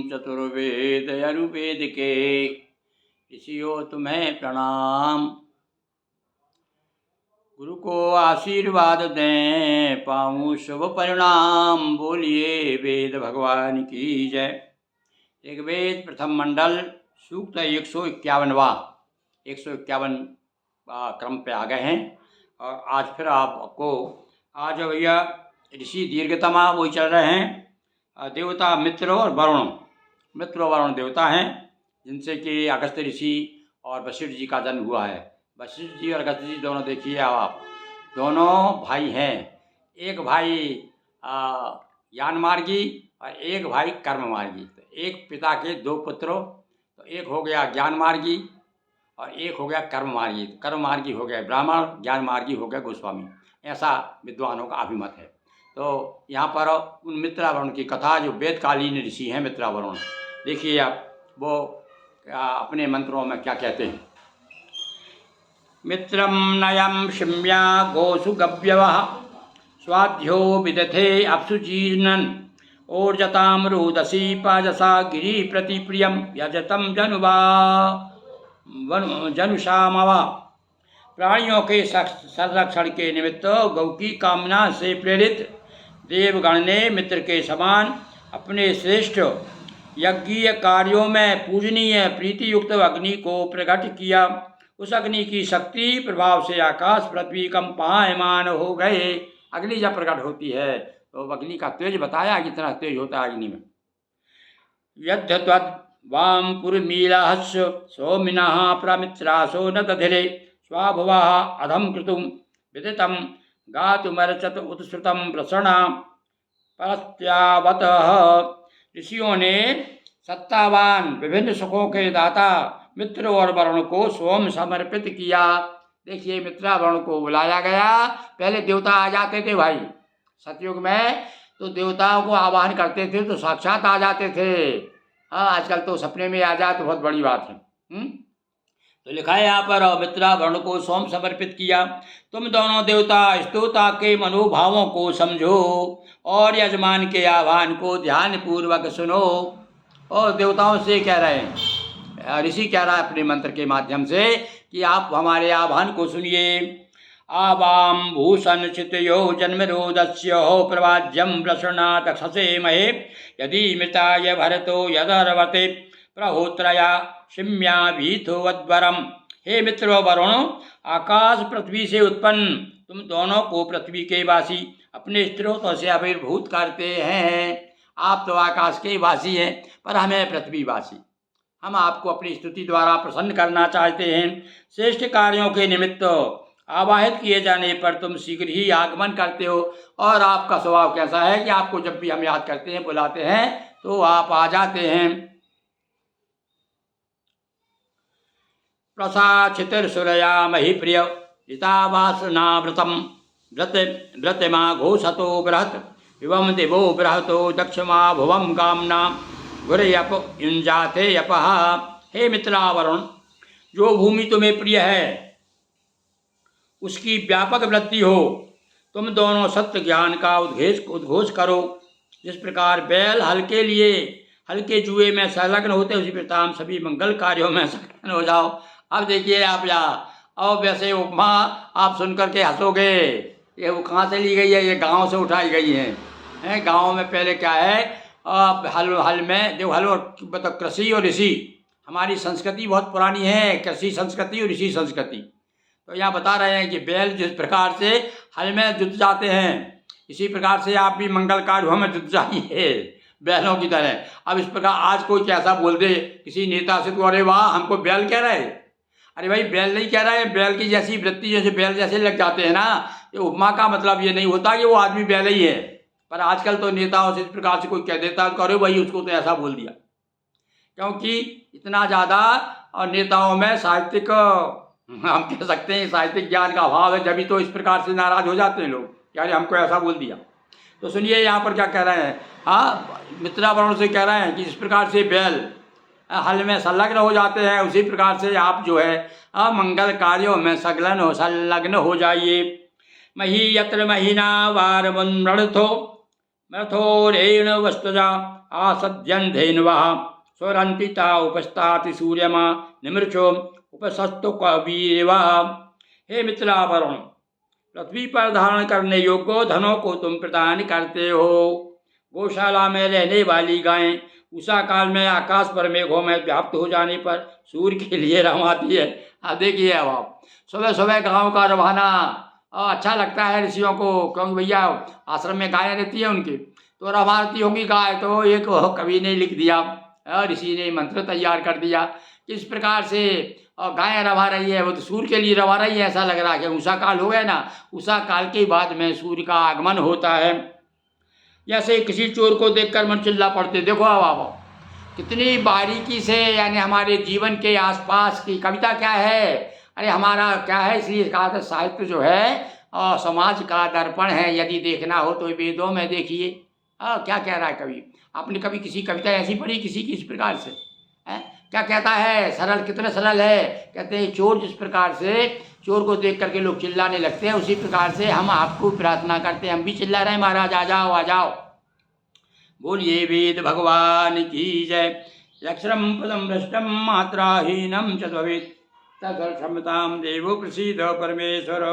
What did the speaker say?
चतुर्वेद यजुर्वेद के। ऋषियों तुम्हें प्रणाम। गुरु को आशीर्वाद दें, पाऊँ शुभ परिणाम। बोलिए वेद भगवान की जय। ऋग्वेद प्रथम मंडल सूक्त 151वां 151 क्रम पे आ गए हैं। और आज फिर आपको आज भैया ऋषि दीर्घतमा वही चल रहे हैं। देवता मित्र और वरुण, मित्र और वरुण देवता हैं, जिनसे कि अगस्त ऋषि और वशिष्ठ जी का जन्म हुआ है। वशिष्ठ जी और अगस्त जी दोनों देखिए आप, दोनों भाई हैं। एक भाई ज्ञान मार्गी और एक भाई कर्म मार्गी। तो एक पिता के दो पुत्रों, तो एक हो गया ज्ञान मार्गी और एक हो गया कर्म मार्गी। कर्म मार्गी हो गया ब्राह्मण, ज्ञान मार्गी हो गया गोस्वामी। ऐसा विद्वानों का अभिमत है। तो यहाँ पर उन मित्रावरुण की कथा, जो वेदकालीन ऋषि हैं मित्रावरुण, देखिए आप वो अपने मंत्रों में क्या कहते हैं। मित्रम नयम शिम्या गोसु गव्यवः स्वाध्यो विदथे अप्सुजीर्णन ओर्जताम रोदसी पाजसा गिरी प्रति प्रियम यजतम जनुवा जनुषामवा। प्राणियों के संरक्षण के निमित्त गौ की कामना से प्रेरित देवगण ने मित्र के समान अपने श्रेष्ठ यज्ञीय कार्यों में पूजनीय प्रीतियुक्त अग्नि को प्रकट किया। उस अग्नि की शक्ति प्रभाव से आकाश पृथ्वी कंपायमान हो गए। अग्नि जब प्रकट होती है तो अग्नि का तेज बताया कितना तेज होता है अग्नि में। यद्ध त्वद् वाम पुरमीलाहस् सौमिनः प्रमित्रासो न दधिरे स्वाभुवः अधम कृतुम विदितम गातुमर्चत उत्सृतम प्रसरणा परस्त्यावतः। ऋषियों ने सत्तावान विभिन्न सुखों के दाता मित्र और वरुण को सोम समर्पित किया। देखिए मित्रा वरुण को बुलाया गया। पहले देवता आ जाते थे भाई, सतयुग में तो देवताओं को आवाहन करते थे तो साक्षात आ जाते थे। हाँ, आजकल तो सपने में आ जाए तो बहुत बड़ी बात है। तो लिखा है यहाँ पर, मित्रा वरुण को सोम समर्पित किया। तुम दोनों देवता स्तोता के मनोभावों को समझो और यजमान के आह्वान को ध्यान पूर्वक सुनो। और देवताओं से कह रहे हैं, ऋषि कह रहा है अपने मंत्र के माध्यम से कि आप हमारे आह्वान को सुनिए। आवाम भूषण चितयो जन्मरोदस्य हो प्रवाज्यम प्रसन्ना दक्षसे महे यदि मृताय भरतो यदर्वते प्रहोत्रया शिम्या भीथो वद्वरम। हे मित्र वरुण, आकाश पृथ्वी से उत्पन्न तुम दोनों को पृथ्वी के वासी अपने स्त्रोतों से आविर्भूत करते हैं। आप तो आकाश के वासी हैं, पर हमें पृथ्वीवासी। हम आपको अपनी स्तुति द्वारा प्रसन्न करना चाहते हैं। श्रेष्ठ कार्यों के निमित्त आवाहित किए जाने पर तुम शीघ्र ही आगमन करते हो। और आपका स्वभाव कैसा है कि आपको जब भी हम याद करते हैं, बुलाते हैं, तो आप आ जाते हैं। प्रसाचितिर्सुरया मही प्रिय हितावासनाव्रतम व्रतमा घोषतो बृहत विवम देवो बृहतो दक्षमा भुवम कामना गुरयप युंजाते यपः। हे मित्रा वरुण, जो भूमि तुम्हें प्रिय है उसकी व्यापक वृद्धि हो। तुम दोनों सत्य ज्ञान का उद्घोष करो। जिस प्रकार बैल हल्के जुए में संलग्न होते, उसी प्रकार हम सभी मंगल कार्यों में संलग्न हो जाओ। अब देखिए आप यहाँ, और वैसे उपमा आप सुन करके हंसोगे, ये वो कहाँ से ली गई है? ये गांव से उठाई गई है। गांव में पहले क्या है, हल में जो हल मतलब कृषि और ऋषि, हमारी संस्कृति बहुत पुरानी है, कृषि संस्कृति और ऋषि संस्कृति। तो यहाँ बता रहे हैं कि बैल जिस प्रकार से हल में जुट जाते हैं, इसी प्रकार से आप भी मंगल कार्यों में जुट जाइए बैलों की तरह। अब इस प्रकार आज कोई कैसा बोल दे किसी नेता से, तो अरे वाह हमको बैल कह रहे हैं। अरे भाई बैल नहीं कह रहा है, बैल की जैसी वृत्ति जैसे बैल जैसे लग जाते हैं ना। ये उपमा का मतलब ये नहीं होता कि वो आदमी बैल ही है। पर आजकल तो नेताओं से इस प्रकार से कोई कह देता है, अरे भाई उसको तो ऐसा बोल दिया। क्योंकि इतना ज़्यादा और नेताओं में साहित्यिक, हम कह सकते हैं साहित्यिक ज्ञान का अभाव है, जब तो इस प्रकार से नाराज हो जाते हैं लोग, यानी हमको ऐसा बोल दिया। तो सुनिए यहाँ पर क्या कह रहे हैं। हाँ, मित्रा वरुण से कह रहे हैं कि इस प्रकार से बैल हल में संलग्न हो जाते हैं, उसी प्रकार से आप जो है मंगल कार्यों में संलग्न हो जाइए। मही यत्र महीना वार मृणथो मथोरेण वस्तुजा आसद्यन धेन्वः स्वरन्तिता उपस्ताति सूर्यमा निमृचो उपसस्तु कवीरेव। हे मिथिलावरुण, पृथ्वी पर धारण करने योग्य धनों को तुम प्रदान करते हो। गौशाला में रहने वाली गायें उषा काल में आकाश पर मेघों में व्याप्त हो जाने पर सूर्य के लिए रवाती है। अब देखिए, अब आप सुबह सुबह गाँव का रवाना अच्छा लगता है ऋषियों को, क्योंकि भैया आश्रम में गायें रहती है उनकी, तो रवाती होंगी गाय। तो एक कवि ने लिख दिया, ऋषि ने मंत्र तैयार कर दिया, किस प्रकार से गाय रवा रही है, वो तो सूर्य के लिए रवा रही है। ऐसा लग रहा है कि उषा काल हो गया ना, उषा काल के बाद में सूर्य का आगमन होता है। जैसे किसी चोर को देखकर मन चिल्ला पड़ते। देखो अब आप कितनी बारीकी से, यानी हमारे जीवन के आसपास की कविता क्या है, अरे हमारा क्या है, इसलिए कहा था साहित्य जो है समाज का दर्पण है। यदि देखना हो तो वेदों में देखिए क्या कह रहा है कवि। आपने कभी किसी कविता ऐसी पढ़ी किसी की इस प्रकार से है? क्या कहता है, सरल, कितने सरल है। कहते हैं चोर जिस प्रकार से चोर को देख करके लोग चिल्लाने लगते हैं, उसी प्रकार से हम आपको प्रार्थना करते हैं, हम भी चिल्ला रहे हैं महाराज आ जाओ आ जाओ। बोलिए वेद भगवान की जय। अक्षरम पदम भ्रष्टम मात्राहीनम च भवेत् तदर्थं क्षमतां देवो प्रसीद परमेश्वर।